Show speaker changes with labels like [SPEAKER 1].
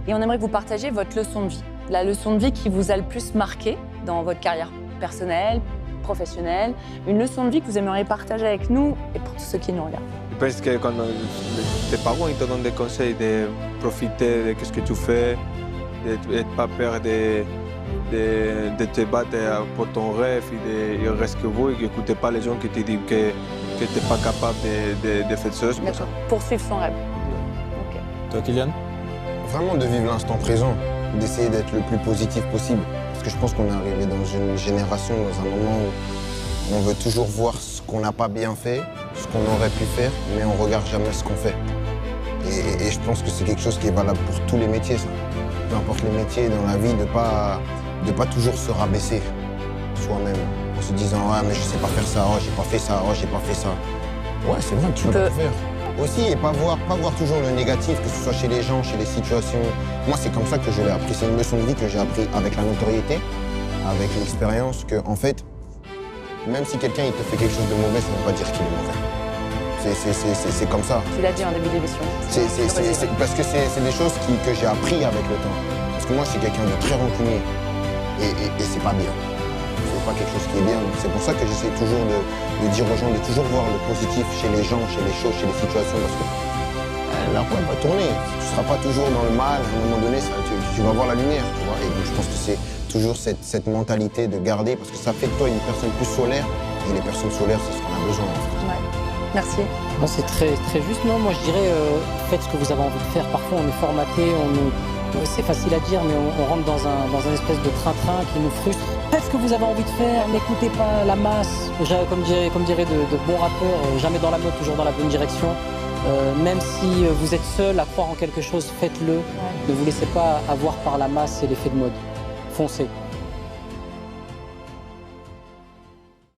[SPEAKER 1] Et on aimerait que vous partagiez votre leçon de vie. La leçon de vie qui vous a le plus marqué dans votre carrière personnelle, professionnelle. Une leçon de vie que vous aimeriez partager avec nous et pour tous ceux qui nous regardent.
[SPEAKER 2] Je pense que quand tes parents ils te donnent des conseils de profiter de ce que tu fais, de ne pas peur de te battre pour ton rêve, il reste que vous et n'écoutez pas les gens qui te disent que tu n'es pas capable de faire ça.
[SPEAKER 1] D'accord. Poursuivre son rêve. Ok.
[SPEAKER 3] Toi, Kylian?
[SPEAKER 4] Vraiment de vivre l'instant présent, d'essayer d'être le plus positif possible. Parce que je pense qu'on est arrivé dans une génération, dans un moment où on veut toujours voir ce qu'on n'a pas bien fait, ce qu'on aurait pu faire, mais on ne regarde jamais ce qu'on fait. Et je pense que c'est quelque chose qui est valable pour tous les métiers, ça. Peu importe les métiers dans la vie, de pas toujours se rabaisser soi-même en se disant « Ouais, mais je sais pas faire ça, oh, j'ai pas fait ça, oh, j'ai pas fait ça ». Ouais, c'est vrai que tu peux le faire. Aussi, et pas voir toujours le négatif, que ce soit chez les gens, chez les situations. Moi, c'est comme ça que je l'ai appris. C'est une leçon de vie que j'ai appris avec la notoriété, avec l'expérience, que en fait, même si quelqu'un il te fait quelque chose de mauvais, ça ne veut pas dire qu'il est mauvais. C'est comme ça.
[SPEAKER 1] Tu l'as dit en début d'émission.
[SPEAKER 4] Parce que c'est des choses que j'ai appris avec le temps. Parce que moi, je suis quelqu'un de très rancunier. Et c'est pas bien. C'est pas quelque chose qui est bien. C'est pour ça que j'essaie toujours de dire aux gens de toujours voir le positif chez les gens, chez les choses, chez les situations. Parce que la roue, elle va tourner. Tu ne seras pas toujours dans le mal. À un moment donné, tu vas voir la lumière. Tu vois. Et donc, je pense que c'est toujours cette mentalité de garder. Parce que ça fait de toi une personne plus solaire. Et les personnes solaires, c'est ce qu'on a besoin. En fait.
[SPEAKER 1] Ouais. Merci.
[SPEAKER 5] C'est très juste. Non, moi je dirais, faites ce que vous avez envie de faire. Parfois on est formaté, c'est facile à dire, mais on rentre dans un espèce de train-train qui nous frustre. Faites ce que vous avez envie de faire, n'écoutez pas la masse. Comme dirait de bons rappeurs, jamais dans la mode, toujours dans la bonne direction. Même si vous êtes seul à croire en quelque chose, faites-le. Ouais. Ne vous laissez pas avoir par la masse et l'effet de mode. Foncez.